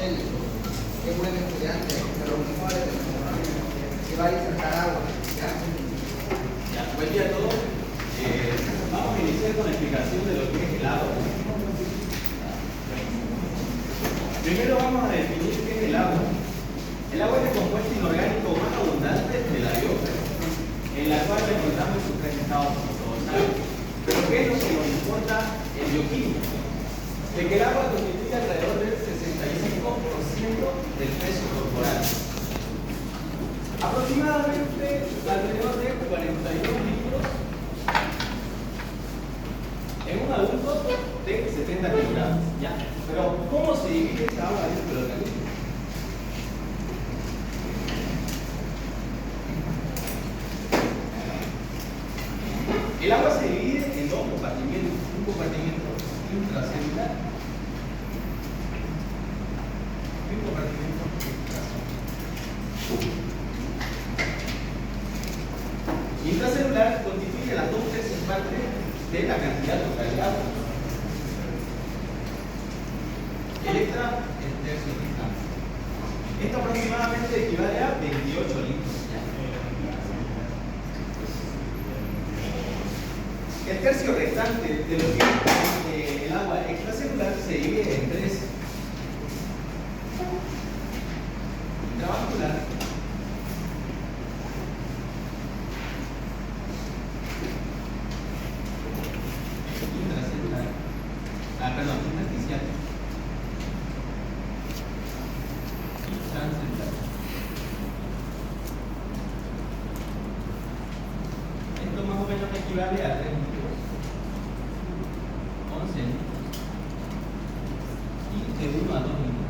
Qué buen estudiante, de los mejores de los mejores. Que va a insertar agua. ¿Ya? Buen día a todos. Vamos a iniciar con la explicación de lo que es el agua. Primero vamos a definir qué es el agua. El agua es el compuesto inorgánico más abundante de la biosfera, en la cual encontramos sus tres estados, como todos saben. Pero ¿qué es lo que nos importa en bioquímica? De que el agua constituye alrededor del 65% del peso corporal. Aproximadamente alrededor de 42 litros en un adulto de 70 kilogramos. ¿Ya? Pero ¿cómo se divide esta agua dentro del organismo? El agua se divide en dos compartimentos, un compartimento intracelular y un compartimento extracelular. Intracelular constituye las 2/3 partes de la cantidad total de agua. El extra es el tercio restante. Esto aproximadamente equivale a 28 litros. El tercio restante de lo que es el agua extracelular se divide en tres: intravascular, intracelular, intersticial y transcelular. Esto más o menos equivale a 3 litros, 11 litros y de 1 a 2 litros.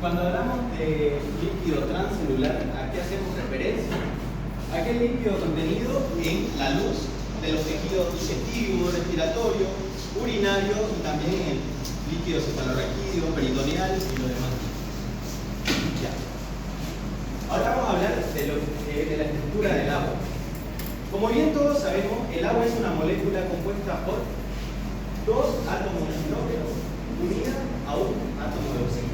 Cuando hablamos de líquido transcelular, ¿a qué hacemos referencia? Aquel líquido contenido en la luz de los tejidos digestivo, respiratorio, urinario y también el líquido cefalorraquídeo, peritoneal y lo demás. Ya. Ahora vamos a hablar de la estructura del agua. Como bien todos sabemos, el agua es una molécula compuesta por dos átomos de hidrógeno unida a un átomo de oxígeno.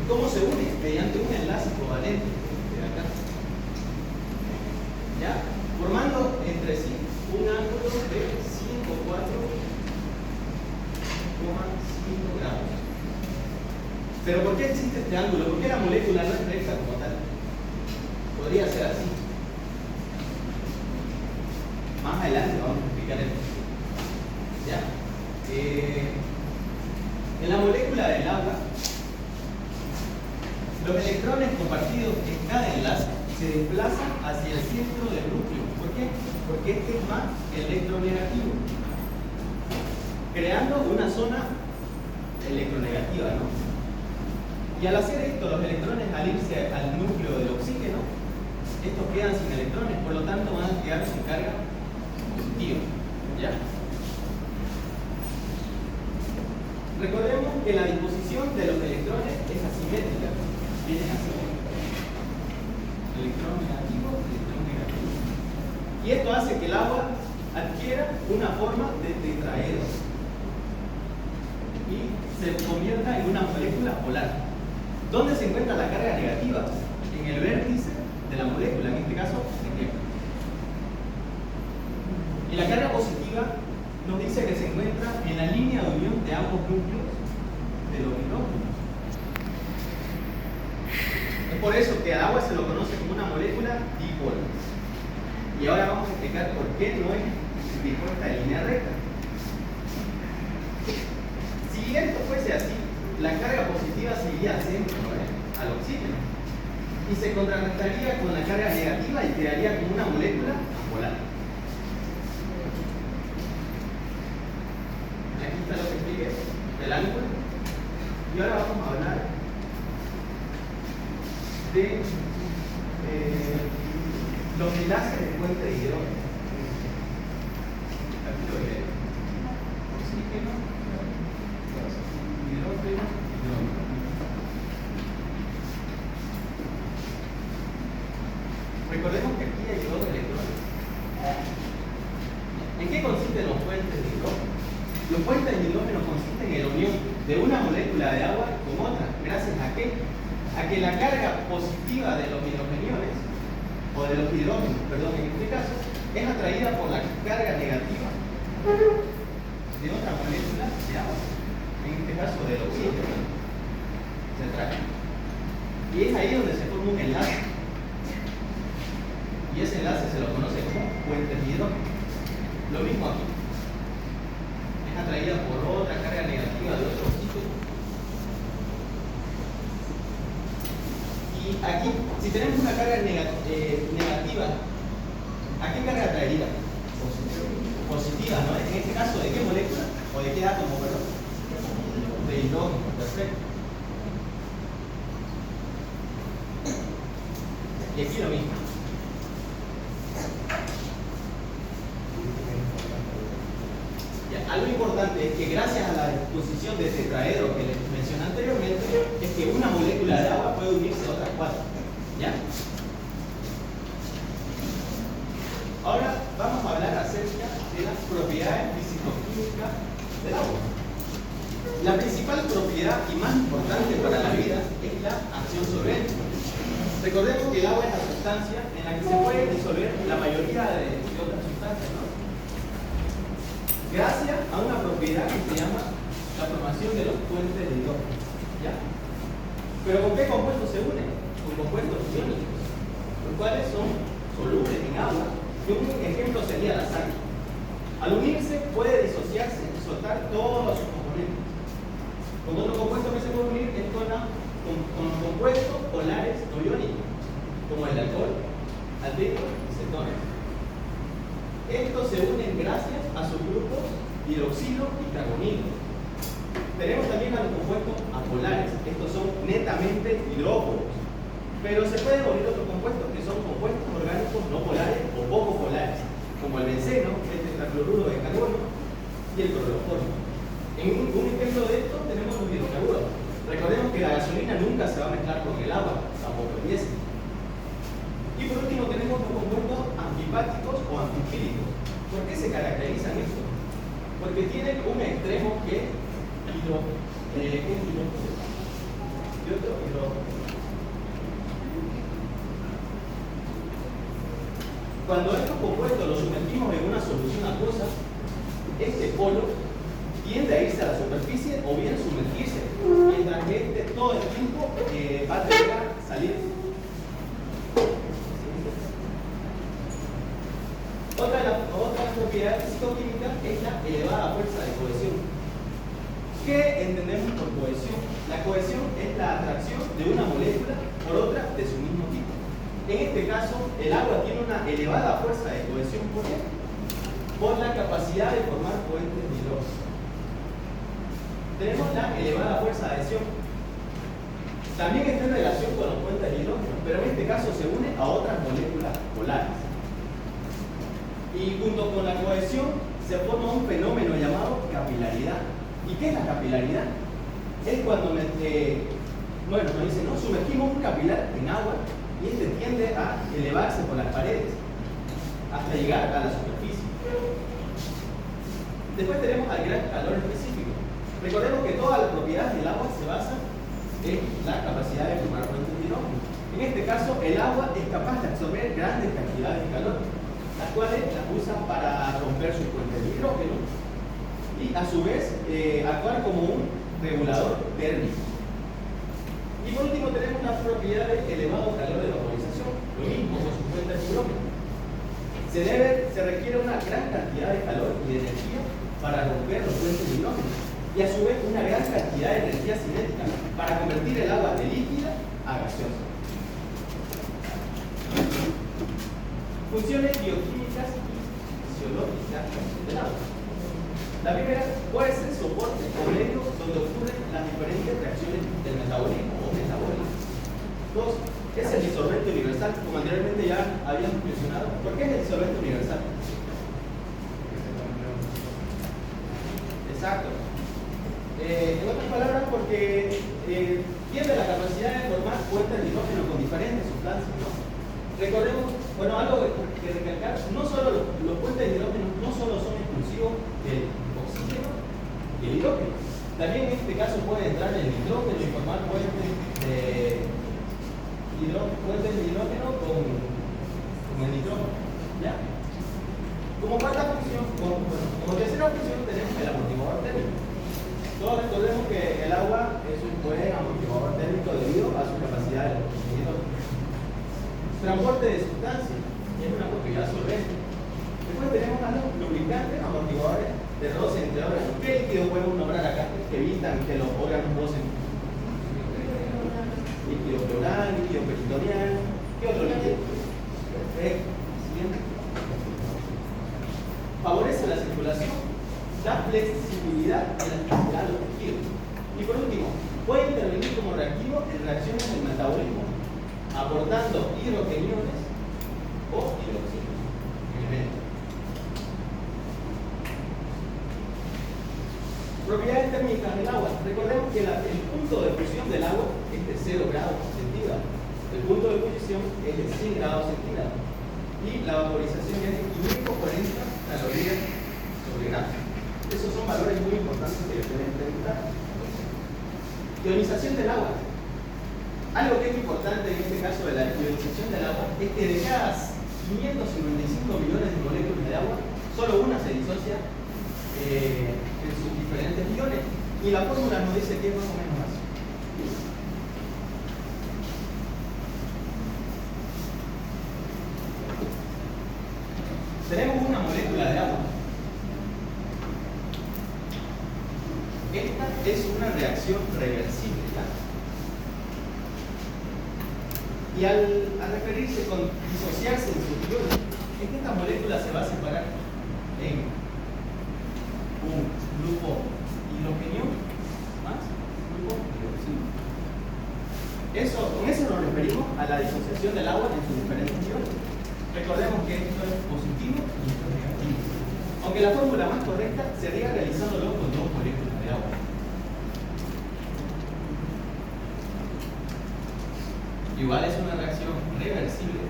¿Cómo se une? Mediante un enlace covalente de acá, ¿ya? Formando entre sí un ángulo de 104,5 grados. ¿Pero por qué existe este ángulo? ¿Por qué la molécula no es recta como tal? Podría ser así. Más adelante vamos a explicar el por qué. ¿Ya? En la molécula del agua, los electrones compartidos en cada enlace se desplazan hacia el centro del núcleo. ¿Por qué? Porque este es más electronegativo, creando una zona electronegativa, ¿no? Y al hacer esto, los electrones, al irse al núcleo del oxígeno, estos quedan sin electrones, por lo tanto van a quedar sin carga positiva. ¿Ya? Recordemos que la disposición de los electrones es asimétrica. Vienen así: electrón negativo, electrón negativo. Y esto hace que el agua adquiera una forma de tetraedro y se convierta en una molécula polar. ¿Dónde se encuentra la carga negativa? En el vértice de la molécula, en este caso, ejemplo. Y la carga positiva nos dice que se encuentra en la línea de unión de ambos núcleos de los hidrógenos. Es por eso que al agua se lo conoce como una molécula dipolar. Y ahora vamos a explicar por qué no es dispuesta en línea recta. Si esto fuese así, la carga positiva se iría al centro, al oxígeno, y se contrarrestaría con la carga negativa y quedaría como una molécula apolar. Aquí está lo que expliqué del ángulo. Y ahora vamos a hablar de los enlaces de puente de hidrógeno. Aquí lo veré. Oxígeno, hidrógeno, hidrógeno. Recordemos que aquí hay dos electrones. ¿En qué consisten los puentes de hidrógeno? Los puentes de hidrógeno consisten en la unión molécula de agua con otra. ¿Gracias a qué? A que la carga positiva de los hidrogeniones, o de los hidrógenos, perdón, en este caso, es atraída por la carga negativa de otra molécula de agua, en este caso del oxígeno. Se atrae. Y es ahí donde se forma un enlace. Y ese enlace se lo conoce como puente de hidrógeno. Lo mismo aquí. Es atraída por otra carga negativa de otro oxígeno. Y aquí, si tenemos una carga negativa, ¿a qué carga atraería? Positiva, ¿no? En este caso, ¿de qué molécula? ¿O de qué átomo, perdón? De hidrógeno, perfecto. Y aquí lo mismo. Ya, algo importante es que gracias a la disposición de tetraedro que les mencioné anteriormente, es que una molécula de agua puede unirse a otras 4. ¿Ya? Ahora vamos a hablar acerca de las propiedades físico-químicas del agua. La principal propiedad y más importante para la vida es la acción solvente. Recordemos que el agua es la sustancia en la que se puede disolver la mayoría de otras sustancias, ¿no? Gracias a una propiedad que se llama la formación de los puentes de hidrógeno. ¿Ya? ¿Pero con qué compuestos se unen? Con compuestos iónicos, los cuales son solubles en agua, y un ejemplo sería la sal. Al unirse puede disociarse y soltar todos sus componentes. Con otro compuesto que se puede unir es con los compuestos polares no iónicos, como el alcohol, aldehído y cetonas. Estos se unen gracias a sus grupos hidroxilo y carbonilo. Tenemos también a los compuestos apolares. Estos son netamente hidróforos. Pero se pueden unir otros compuestos que son compuestos orgánicos no polares o poco polares, como el benceno, el tetracloruro de carbono y el cloroformo. En un ejemplo de esto tenemos los hidrocarburos. Recordemos que la gasolina nunca se va a mezclar con el agua, tampoco el diésel. Y por último tenemos los compuestos antipáticos o antifílicos. ¿Por qué se caracterizan esto? Porque tienen un extremo que es hidrógeno. Y otro hidrógeno. Cuando estos compuestos los sumergimos en una solución acuosa, este polo tiende a irse a la superficie o bien sumergirse, mientras que este todo el tiempo va a tender a salir. Otra de las propiedades físico-químicas es la elevada fuerza de cohesión. ¿Qué entendemos por cohesión? La cohesión es la atracción de una molécula por otra de su mismo tipo. En este caso, el agua tiene una elevada fuerza de cohesión. ¿Por qué? Por la capacidad de formar puentes de hidrógeno. Tenemos la elevada fuerza de adhesión. También está en relación con los puentes de hidrógeno, pero en este caso se une a otras moléculas polares. Y junto con la cohesión se forma un fenómeno llamado capilaridad. ¿Y qué es la capilaridad? Es cuando nos dicen, ¿no? Sumergimos un capilar en agua y este tiende a elevarse por las paredes hasta llegar a la superficie. Después tenemos al gran calor específico. Recordemos que todas las propiedades del agua se basan en la capacidad de formar puentes de hidrógeno. En este caso, el agua es capaz de absorber grandes cantidades de calor, las cuales las usan para romper sus puentes de hidrógeno y a su vez actuar como un regulador térmico. Y por último tenemos las propiedades de elevado calor de vaporización, lo mismo con sus puentes de hidrógeno. Se requiere una gran cantidad de calor y de energía para romper los puentes de hidrógeno y a su vez una gran cantidad de energía cinética para convertir el agua de líquida a gaseosa. Funciones bioquímicas y fisiológicas del agua. La primera, ¿cuál es el soporte o medio donde ocurren las diferentes reacciones del metabolismo o metabólico? Dos, es el disolvente universal, como anteriormente ya habíamos mencionado. ¿Por qué es el disolvente universal? Exacto. En otras palabras, porque tiene la capacidad de formar puentes de hidrógeno con diferentes sustancias, ¿no? Recordemos, algo que recalcar, no solo los puentes de hidrógeno no solo son exclusivos del oxígeno y el hidrógeno, También en este caso puede entrar el nitrógeno y formar puentes de hidrógeno con el nitrógeno. ¿Ya? Como cuarta función, como tercera función tenemos el amortiguador térmico. Todos recordemos que el agua es un buen amortiguador térmico debido a su capacidad de hidrógeno. Transporte de sustancias, es una propiedad solvente. Después tenemos a los lubricantes amortiguadores de roce entre órganos. ¿Qué líquidos podemos nombrar acá que evitan que los órganos rocen? Líquido pleural, líquido peritoneal. ¿Qué otro líquido? Perfecto. Siguiente. Favorece la circulación, da flexibilidad y elasticidad a los tejidos. Y por último, puede intervenir como reactivo en reacciones del metabolismo, aportando hidrogeniones o hidroxinas. Elementos. Propiedades térmicas del agua. Recordemos que el punto de fusión del agua es de 0 grados centígrados. El punto de ebullición es de 100 grados centígrados. Y la vaporización es de 540 calorías sobre grado. Esos son valores muy importantes que deben preguntar. Ionización del agua. Algo que es importante en este caso de la ionización del agua es que de cada 555 millones de moléculas de agua, solo una se disocia en sus diferentes iones. Y la fórmula nos dice que es más o menos así. Tenemos una molécula de agua. Esta es una reacción reversible, ¿ya? Y al referirse con disociarse en sus iones, es que esta molécula se va a separar en un grupo hidrogenio más grupo hidroxilo. Con eso nos referimos a la disociación del agua en sus diferentes iones. Recordemos que esto es positivo y esto es negativo. Aunque la fórmula más correcta sería realizándolo con 2 moléculas de agua. Igual es una reacción reversible.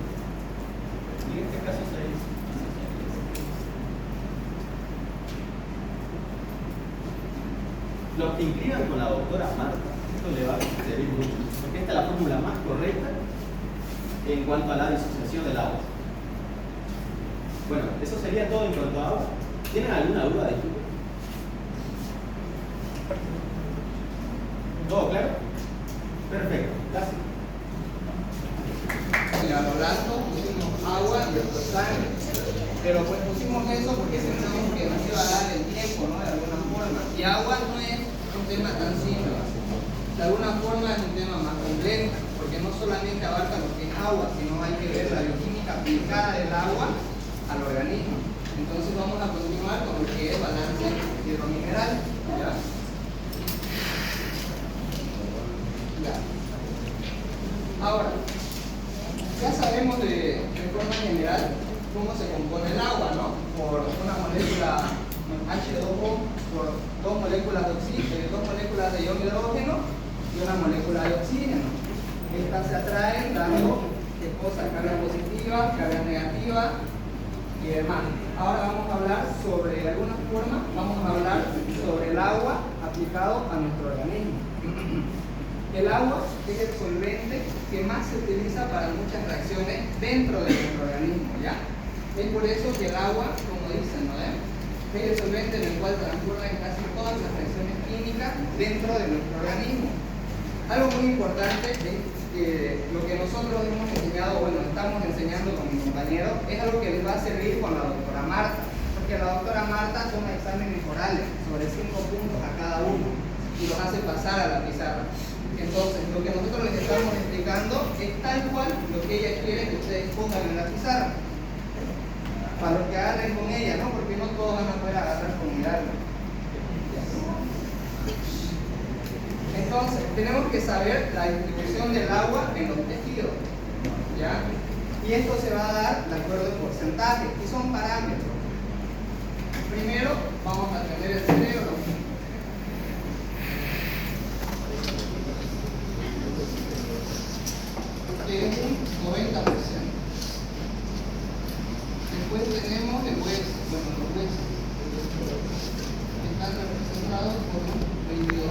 Y en este caso se dice. Los que inscriban con la doctora Marta, esto le va a servir mucho, porque esta es la fórmula más correcta en cuanto a la disociación del agua. Bueno, eso sería todo en cuanto a agua. ¿Tienen alguna duda? Disculpen. ¿Todo claro? Perfecto, gracias. A lo largo pusimos agua y después sangre. Pero pues pusimos eso porque pensamos que nos iba a dar el tiempo, ¿no? De alguna forma. Y agua no es un tema tan simple. De alguna forma es un tema más complejo, porque no solamente abarca lo que es agua, sino hay que ver la bioquímica aplicada del agua al organismo. Entonces vamos a continuar con lo que es balance hidromineral. ¿Ya? Ahora, ya sabemos de forma general cómo se compone el agua, ¿no? Por una molécula H2O, por 2 moléculas de oxígeno, 2 moléculas de ion hidrógeno y una molécula de oxígeno. Estas se atraen dando carga positiva, carga negativa y demás. Ahora vamos a hablar sobre, de alguna forma, vamos a hablar sobre el agua aplicado a nuestro organismo. El agua es el solvente que más se utiliza para muchas reacciones dentro de nuestro organismo, ¿ya? Es por eso que el agua, como dicen, ¿no? Es el solvente en el cual transcurren casi todas las reacciones químicas dentro de nuestro organismo. Algo muy importante es que lo que nosotros hemos enseñado, bueno, estamos enseñando con mis compañeros, es algo que les va a servir con la doctora Marta, porque la doctora Marta toma exámenes orales sobre 5 puntos a cada uno y los hace pasar a la pizarra. Entonces, lo que nosotros les estamos explicando es tal cual lo que ella quiere que ustedes pongan en la pizarra. Para los que agarren con ella, ¿no? Porque no todos van a poder agarrar con mirarla. Entonces, tenemos que saber la distribución del agua en los tejidos, ¿ya? Y esto se va a dar de acuerdo a porcentajes, y son parámetros. Primero, vamos a tener el cerebro. Que es un 90%. Después tenemos el hueso, bueno, los huesos, que están representados por un 22%.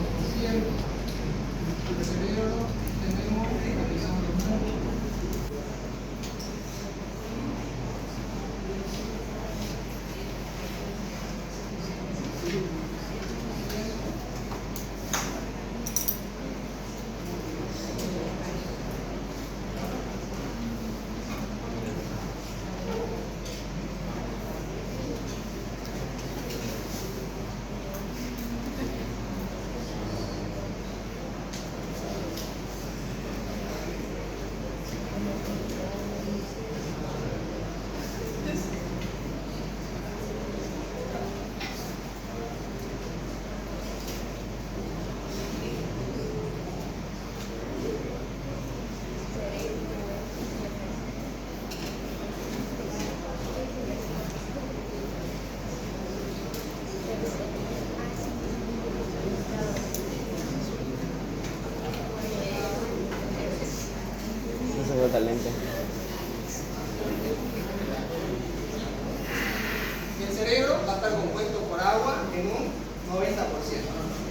levanta el lente. El cerebro va a estar compuesto por agua en un 90%,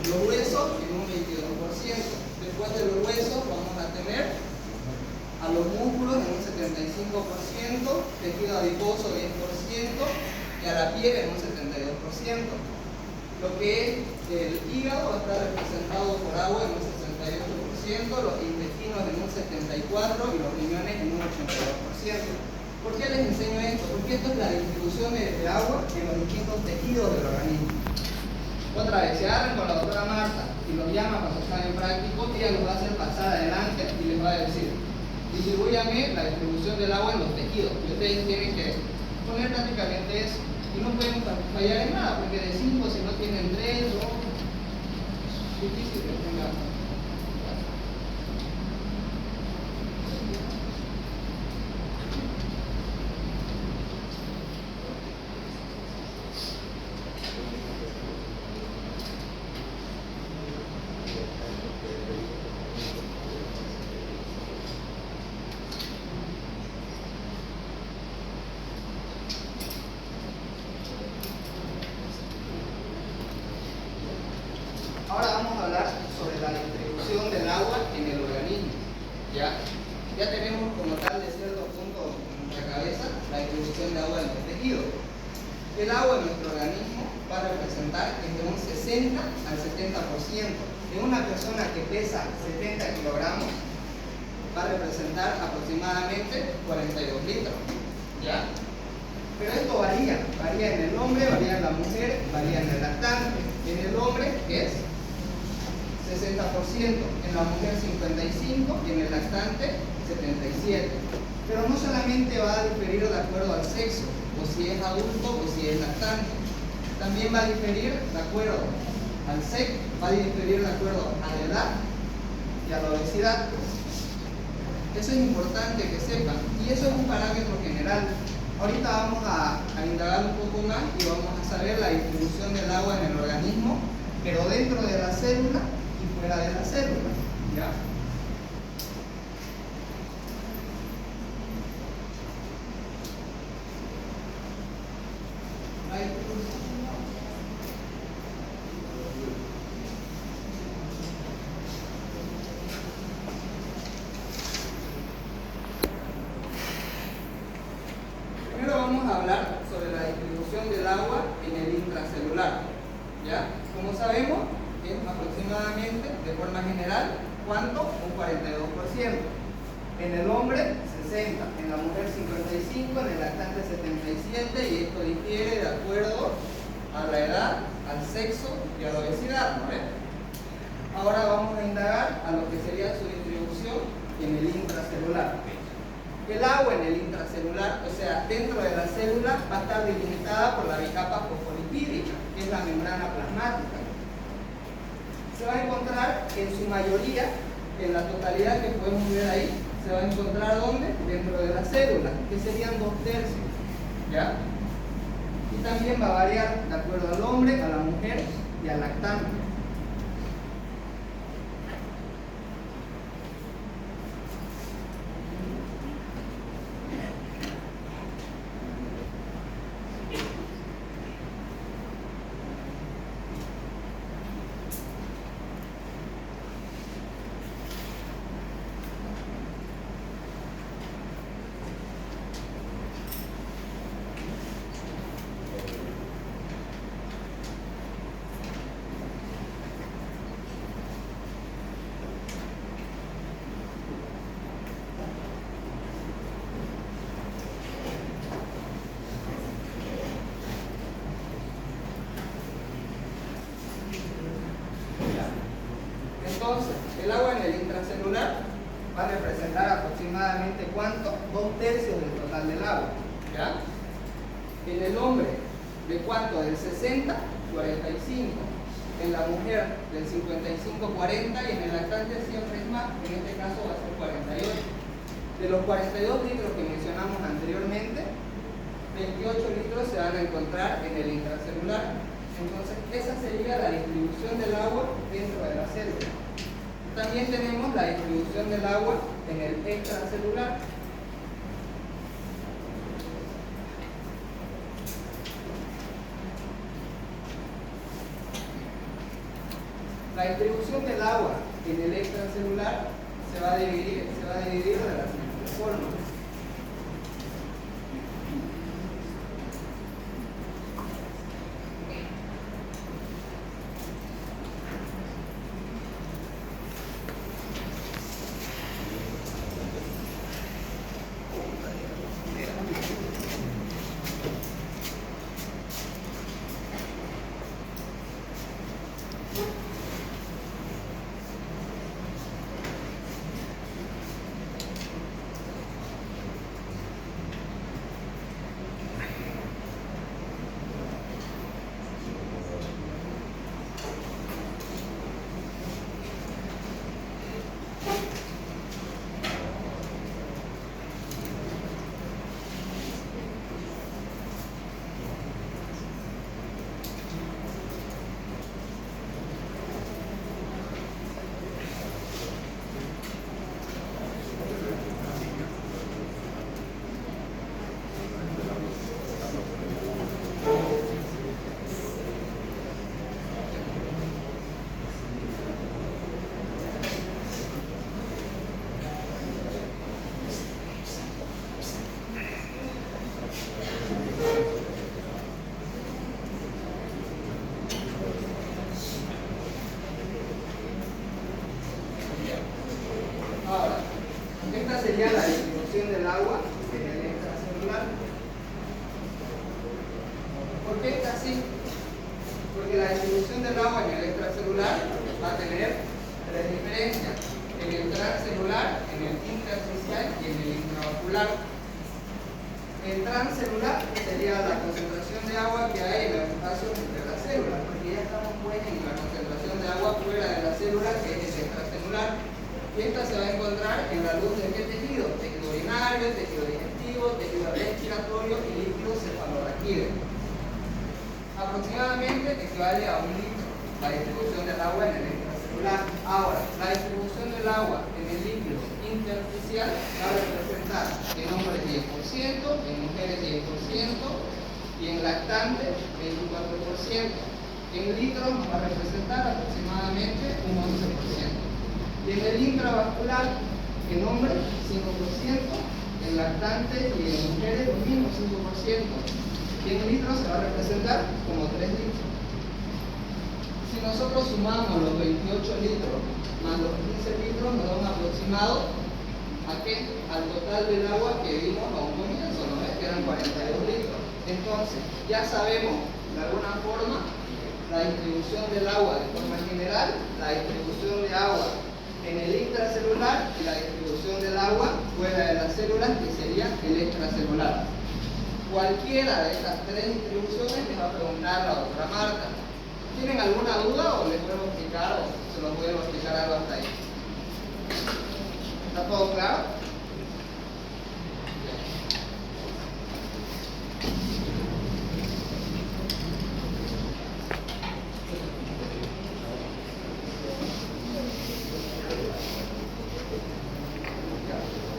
los huesos en un 22%. Después de los huesos vamos a tener a los músculos en un 75%, tejido adiposo 10% y a la piel en un 72%. Lo que es el hígado va a estar representado por agua en un 68%, los intestinos en un 74% y los riñones en un 82%. ¿Por qué les enseño esto? Porque esto es la distribución de agua en los distintos tejidos del organismo. Otra vez, se agarran con la doctora Marta y los llama para su examen práctico, ella los va a hacer pasar adelante y les va a decir: distribúyame la distribución del agua en los tejidos. Y ustedes tienen que poner prácticamente eso. Y no pueden fallar en nada, porque de 5 si no tienen 3 o difícil que tengan. Ahora vamos a hablar sobre la distribución del agua en el organismo. Ya tenemos como tal de cierto punto en nuestra cabeza la distribución de agua en los tejidos. El agua en nuestro organismo va a representar entre un 60 al 70%. En una persona que pesa 70 kilogramos va a representar aproximadamente 42 litros. ¿Ya? Pero esto varía en el hombre, varía en la mujer, varía en el lactante. En el hombre es 60%, en la mujer 55% y en el lactante 77%. Pero no solamente va a diferir de acuerdo al sexo, o si es adulto o si es lactante. También va a diferir de acuerdo al sexo, va a diferir de acuerdo a la edad y a la obesidad. Eso es importante que sepan, y eso es un parámetro general. Ahorita vamos a indagar un poco más y vamos a saber la distribución del agua en el organismo, pero dentro de la célula y fuera de la célula. ¿Ya? La distribución. Primero vamos a hablar sobre la distribución del agua en el intracelular. ¿Ya? Como sabemos, es aproximadamente, de forma general, ¿cuánto? Un 42%. En el hombre, 60%, en la mujer 55%, en el lactante 77%, y esto difiere de acuerdo a la edad, al sexo y a la obesidad, ¿no ves? Ahora vamos a indagar a lo que sería su distribución en el intracelular. El agua en el intracelular, o sea, dentro de la célula, va a estar delimitada por la bicapa fosfolipídica, que es la membrana plasmática. Se va a encontrar en su mayoría, en la totalidad que podemos ver ahí, se va a encontrar ¿dónde? Dentro de la célula, que serían 2/3. ¿Ya? Y también va a variar de acuerdo al hombre, a la mujer y al lactante. Entonces, el agua en el intracelular va a representar aproximadamente ¿cuánto? 2/3 del total del agua. ¿Ya? En el hombre, ¿de cuánto? Del 60, 45. En la mujer, del 55, 40. Y en el lactante siempre es más, en este caso va a ser 48. De los 42 litros que mencionamos anteriormente, 28 litros se van a encontrar en el intracelular. Entonces, esa sería la distribución del agua dentro de la célula. También tenemos la distribución del agua en el extracelular. La distribución del agua en el extracelular se va a dividir de la siguiente forma. Ahora, esta sería la distribución del agua en el extracelular. ¿Por qué está así? Porque la distribución del agua en el extracelular va a tener tres diferencias: en el transcelular, en el intersticial y en el intravascular. El transcelular sería la concentración de agua que hay en el espacio entre las células, porque ya estamos pues en la concentración de agua fuera de la célula, que es el extracelular. Y esta se va a encontrar en la luz de qué tejido: tejido urinario, tejido digestivo, tejido respiratorio y líquido cefalorraquídeo. Aproximadamente equivale a 1 litro la distribución del agua en el extracelular. Ahora, la distribución del agua en el líquido intersticial va a representar en hombres 10%, en mujeres 10% y en lactantes 24%. En litros nos va a representar aproximadamente un 11%. Y en el intravascular, en hombres 5%, en lactantes y en mujeres lo mismo 5%. Y en litros se va a representar como 3 litros. Si nosotros sumamos los 28 litros más los 15 litros, nos da un aproximado ¿a qué? Al total del agua que vimos a un comienzo, ¿no ves? Que eran 42 litros. Entonces, ya sabemos de alguna forma la distribución del agua de forma general, la distribución de agua en el intracelular y la distribución del agua fuera de las células, que sería el extracelular. Cualquiera de estas tres distribuciones les va a preguntar a la doctora Marta. ¿Tienen alguna duda o les puedo explicar o se los puedo explicar algo hasta ahí? ¿Está todo claro?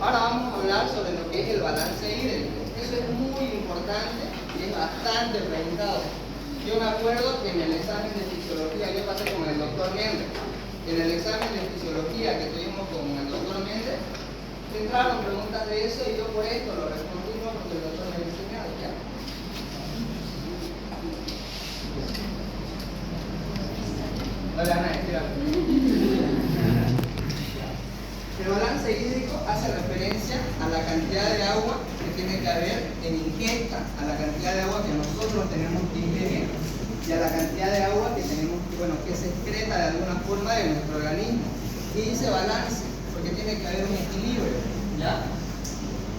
Ahora vamos a hablar sobre lo que es el balance hídrico. Eso es muy importante y es bastante preguntado. Yo me acuerdo que en el examen de fisiología, yo pasé con el doctor Méndez, en el examen de fisiología que tuvimos con el doctor Méndez, entraron preguntas de eso y yo por esto lo respondí, no porque el doctor me había enseñado, ¿ya? No le van a decir algo. El balance hídrico hace referencia a la cantidad de agua que tiene que haber en ingesta, a la cantidad de agua que nosotros tenemos que ingerir y a la cantidad de agua que tenemos, que se excreta de alguna forma de nuestro organismo. Y dice balance, porque tiene que haber un equilibrio, ¿ya?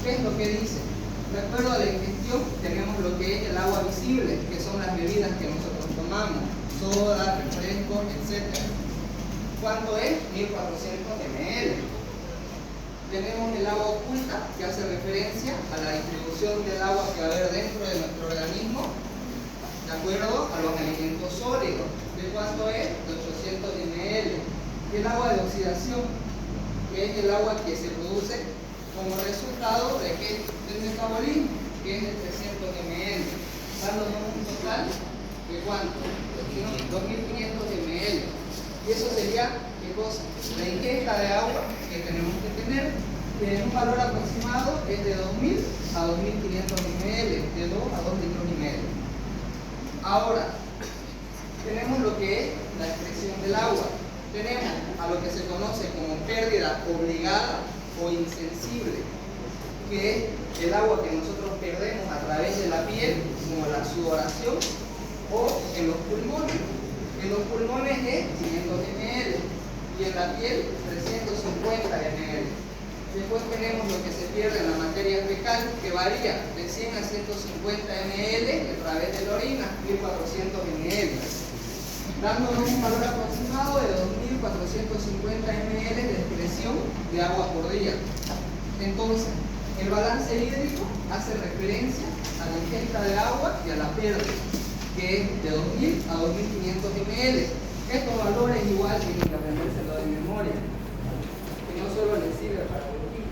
¿Qué es lo que dice? De acuerdo a la ingestión, tenemos lo que es el agua visible, que son las bebidas que nosotros tomamos, soda, refrescos, etc. ¿Cuánto es? 1400 ml. Tenemos el agua oculta, que hace referencia a la distribución del agua que va a haber dentro de nuestro organismo, de acuerdo a los alimentos sólidos. ¿De cuánto es? De 800 ml. Y el agua de oxidación, que es el agua que se produce como resultado de ¿qué? Del metabolismo, que es de 300 ml, dándonos un total de ¿cuánto? 2500 ml. Y eso sería, ¿qué cosa? La ingesta de agua que tenemos que tener, que un valor aproximado es de 2000 a 2500 ml, de 2 a 2 litros y medio. Ahora, tenemos lo que es la excreción del agua. Tenemos a lo que se conoce como pérdida obligada o insensible, que es el agua que nosotros perdemos a través de la piel, como la sudoración, o en los pulmones. En los pulmones es 500 ml y en la piel 350 ml. Después tenemos lo que se pierde en la materia fecal, que varía de 100 a 150 ml a través de la orina, 1400 ml, dándonos un valor aproximado de 2450 ml de excreción de agua por día. Entonces, el balance hídrico hace referencia a la ingesta de agua y a la pérdida, que es de 2000 a 2500 ml. Estos valores igual tienen que aprendérselo de memoria, que no solo les sirve para biología.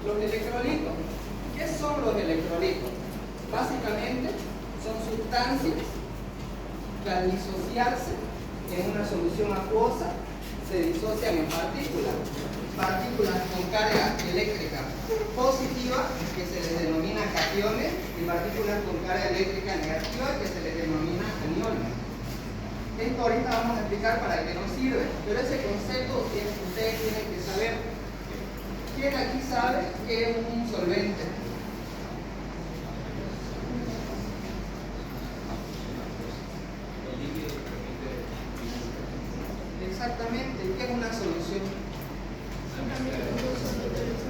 Los electrolitos. ¿Qué son los electrolitos? Básicamente son sustancias que al disociarse en una solución acuosa se disocian en partículas con carga eléctrica positiva, que se les denomina cationes, y partículas con carga eléctrica negativa, que se les denomina aniones. Esto ahorita vamos a explicar para qué nos sirve, pero ese concepto ustedes tienen que saber. ¿Quién aquí sabe qué es un solvente? Exactamente, ¿qué es una solución?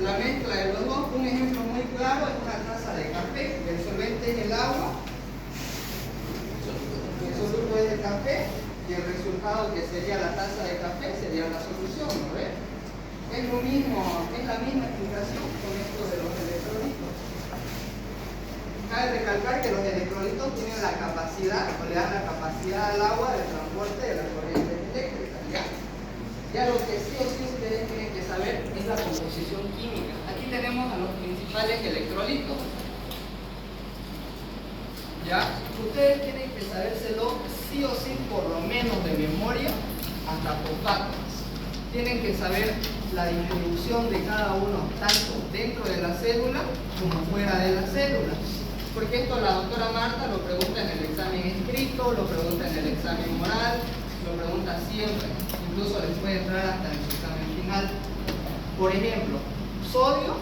La mezcla de los dos. Un ejemplo muy claro es una taza de café. El solvente es el agua, el soluto es el café, y el resultado, que sería la taza de café, sería la solución, ¿no ves? Es lo mismo, es la misma explicación con esto de los electrolitos. Cabe recalcar que los electrolitos tienen la capacidad, o le dan la capacidad al agua de transporte de las corrientes eléctricas, ¿ya? Ya lo que sí o sí ustedes tienen que saber es la composición química. Aquí tenemos a los principales electrolitos, ¿ya? Ustedes tienen que sabérselo sí o sí, por lo menos de memoria, hasta por datos. Tienen que saber la distribución de cada uno, tanto dentro de la célula como fuera de la célula. Porque esto la doctora Marta lo pregunta en el examen escrito, lo pregunta en el examen oral, lo pregunta siempre. Incluso les puede entrar hasta en su examen final. Por ejemplo, sodio,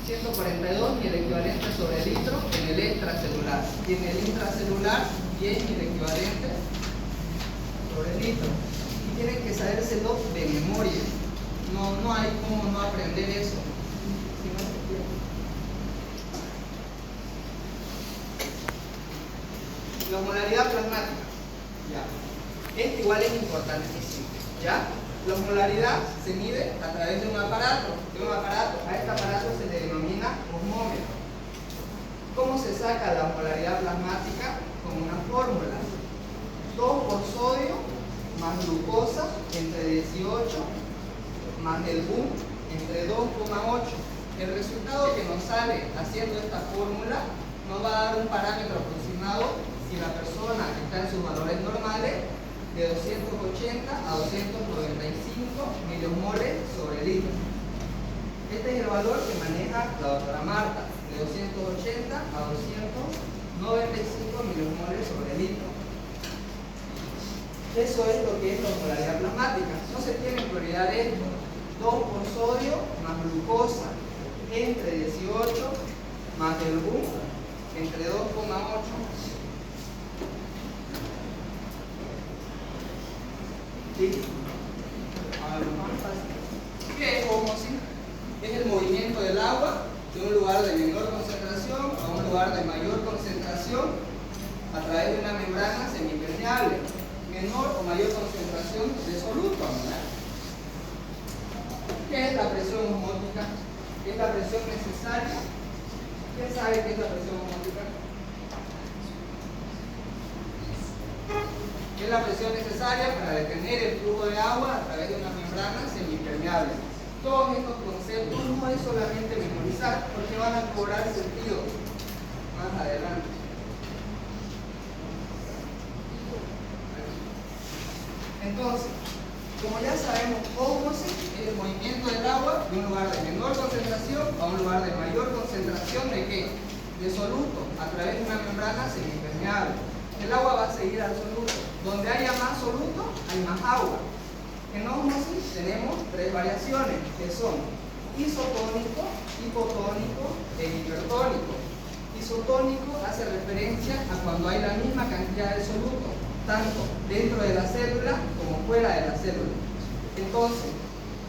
142 mil equivalentes sobre litro en el extracelular. Y en el intracelular, 10 mil equivalentes sobre litro. Tienen que sabérselo de memoria. No hay cómo no aprender eso. Si no se quiere. La osmolaridad plasmática. Ya. Esto igual es importantísimo. ¿Ya? La osmolaridad se mide a través de un aparato. A este aparato se le denomina osmómetro. ¿Cómo se saca la osmolaridad plasmática? Con una fórmula. 2 por sodio más glucosa entre 18 más el BUM entre 2,8. El resultado que nos sale haciendo esta fórmula nos va a dar un parámetro aproximado, si la persona está en sus valores normales, de 280 a 295 milimoles sobre litro. Este es el valor que maneja la doctora Marta, de 280 a 295 milimoles sobre litro. Eso es lo que es la osmolaridad plasmática. No se tiene en prioridad esto. 2 por sodio más glucosa entre 18 más el BUM entre 2,8. ¿Sí? ¿Qué es ósmosis? Es el movimiento del agua de un lugar de menor concentración a un lugar de mayor concentración a través de una membrana semipermeable. Menor o mayor concentración de soluto, ¿verdad? ¿Qué es la presión osmótica? ¿Es la presión necesaria? ¿Quién sabe qué es la presión osmótica? Es la presión necesaria para detener el flujo de agua a través de una membrana semipermeable. Todos estos conceptos no es solamente memorizar, porque van a cobrar sentido. Entonces, como ya sabemos, ósmosis es el movimiento del agua de un lugar de menor concentración a un lugar de mayor concentración ¿de qué? De soluto, a través de una membrana semipermeable. El agua va a seguir al soluto. Donde haya más soluto, hay más agua. En ósmosis tenemos tres variaciones, que son isotónico, hipotónico e hipertónico. Isotónico hace referencia a cuando hay la misma cantidad de soluto, tanto dentro de la célula como fuera de la célula. Entonces,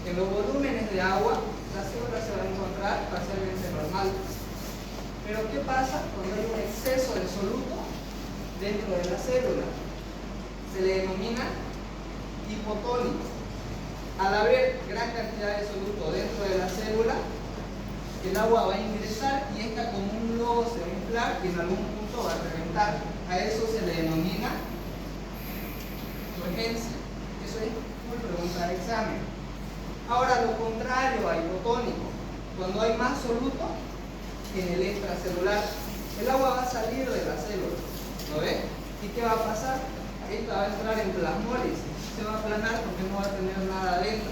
en los volúmenes de agua, la célula se va a encontrar parcialmente normal. Pero ¿qué pasa cuando hay un exceso de soluto dentro de la célula? Se le denomina hipotónico. Al haber gran cantidad de soluto dentro de la célula, el agua va a ingresar y esta como un globo se va a inflar y en algún punto va a reventar. A eso se le denomina urgencia. Eso es muy pregunta de examen. Ahora lo contrario a hipotónico, cuando hay más soluto en el extracelular, el agua va a salir de la célula, ¿lo ves? ¿Y qué va a pasar? Esta va a entrar en plasmólisis, se va a aplanar porque no va a tener nada adentro.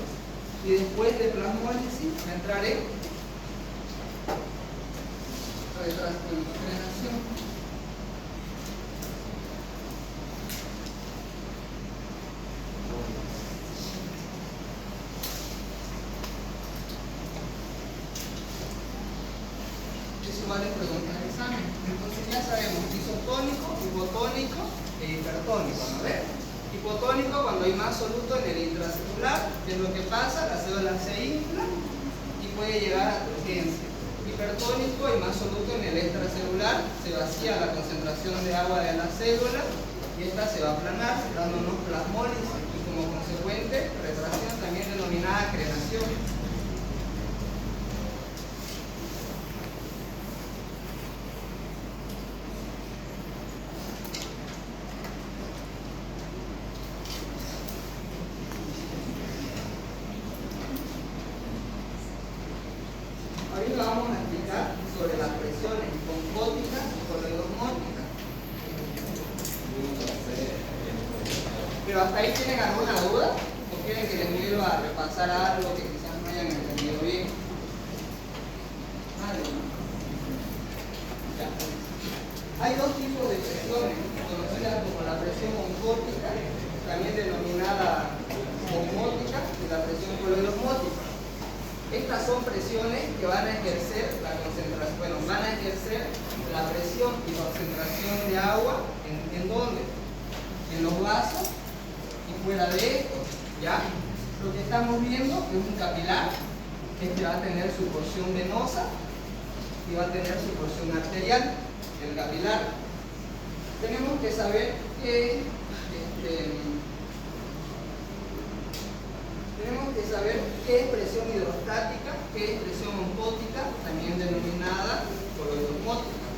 Y después de plasmólisis va a entrar en retransfiltración. Igual es pregunta de examen. Entonces ya sabemos isotónico, hipotónico e hipertónico, ¿no ves? Hipotónico cuando hay más soluto en el intracelular, que es lo que pasa, la célula se infla y puede llegar a turgencia. Hipertónico hay más soluto en el extracelular, se vacía la concentración de agua de la célula y esta se va a aplanar, dándonos plasmólisis y como consecuente retracción, también denominada crenación. Ahorita vamos a explicar sobre las presiones osmóticas y coloidosmóticas. Pero hasta ahí tienen alguna duda o quieren que les vuelva a repasar algo que quizás no hayan entendido bien. Ya. Hay dos tipos de presiones, conocidas como la presión osmótica, también denominada osmótica, y la presión coloidosmótica. Estas son presiones que van a ejercer la concentración, van a ejercer la presión y concentración de agua ¿en dónde? En los vasos y fuera de estos, ¿ya? Lo que estamos viendo es un capilar que va a tener su porción venosa y va a tener su porción arterial, el capilar. Tenemos que saber que qué es presión hidrostática, qué es presión osmótica, también denominada coloidosmótica.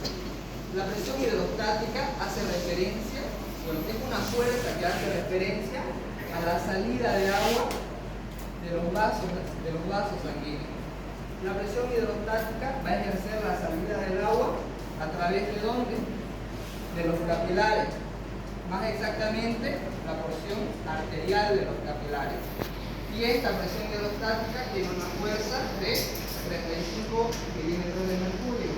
La presión hidrostática hace referencia, es una fuerza que hace referencia a la salida de agua de los vasos sanguíneos. La presión hidrostática va a ejercer la salida del agua a través de ¿dónde? De los capilares, más exactamente la porción arterial de los capilares. Y esta presión hidrostática tiene una fuerza de 35 milímetros de mercurio.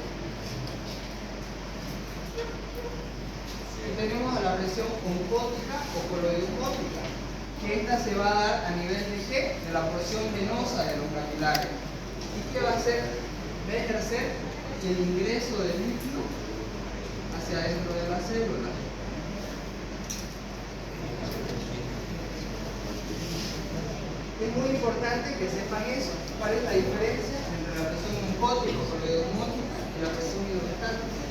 Y tenemos a la presión osmótica o coloidosmótica, que esta se va a dar a nivel de ¿qué? De la porción venosa de los capilares. ¿Y qué va a hacer? Va a ejercer el ingreso del líquido hacia dentro de la célula. Es muy importante que sepan eso. ¿Cuál es la diferencia entre la presión osmótica o coloidosmótica y la presión hidrostática?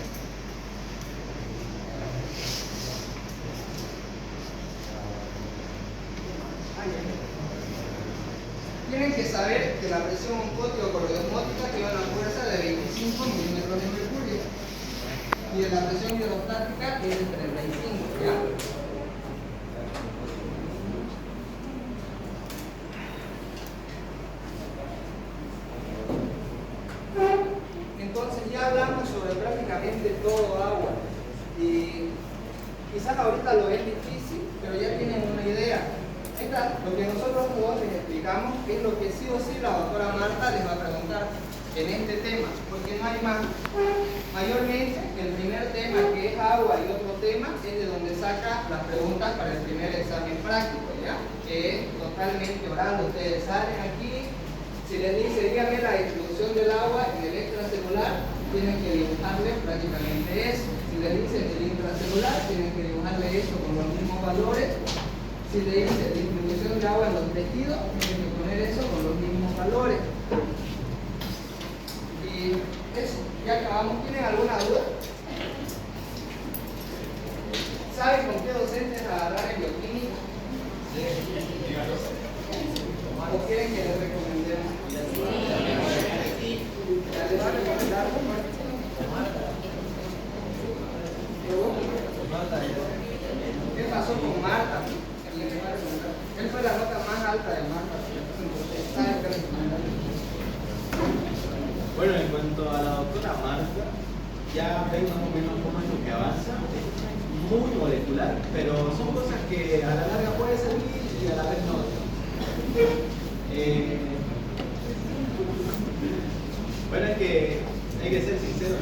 Tienen que saber que la presión osmótica o coloidosmótica tiene una fuerza de 25 milímetros de mercurio y de la presión hidrostática es de 35, ¿ya? Entonces ya hablamos sobre prácticamente todo agua y quizás ahorita lo ven difícil, pero ya tienen una idea. Lo que nosotros dos les explicamos es lo que sí o sí la doctora Marta les va a preguntar en este tema, porque no hay más. Mayormente, el primer tema, que es agua, y otro tema es de donde saca las preguntas para el primer examen práctico, ¿ya? Que es totalmente oral. Ustedes salen aquí, si les dice, dígame la distribución del agua en el extracelular, tienen que dibujarle prácticamente eso. Si les dicen el intracelular, tienen que dibujarle eso con los mismos valores. Si le dice distribución de agua en los tejidos, tienen que poner eso con los mismos valores. Y eso, ya acabamos. ¿Tienen alguna duda? ¿Saben con qué docentes agarrar en bioquímica? ¿O quieren que les recomendemos? ¿Ya les va a recomendar? ¿Qué pasó con Marta? Él fue la nota más alta de Marta. Bueno, en cuanto a la doctora Marta, ya ven más o menos cómo es lo que avanza. Muy molecular, pero son cosas que a la larga puede servir y a la vez no. Bueno, es que hay que ser sincero.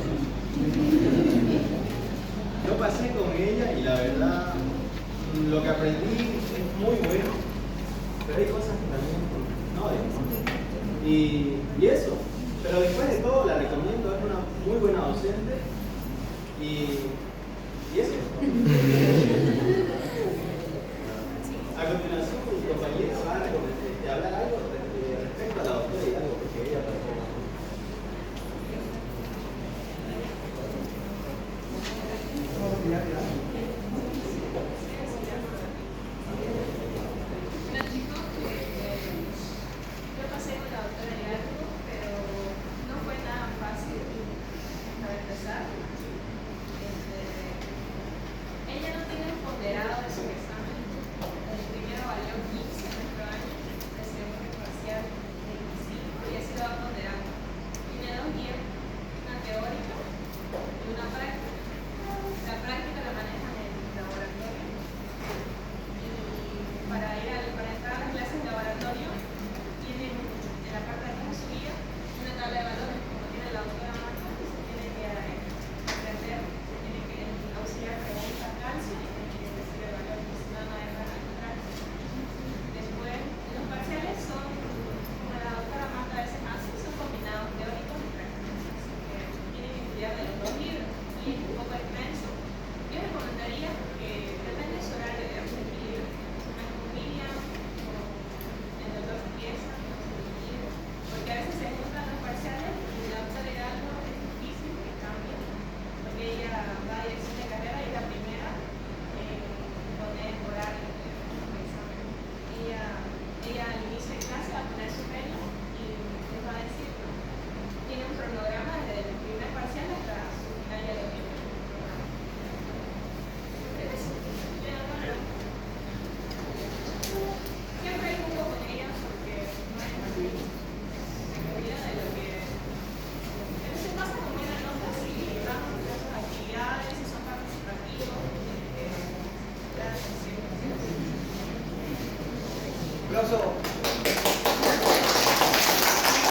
Yo pasé con ella y la verdad, lo que aprendí es muy bueno, pero hay cosas que también no. Y eso. Pero después de todo la recomiendo, es una muy buena docente y eso. A continuación, mi compañera va a hablar algo respecto a la doctora y algo porque ella pasó. Aplauso.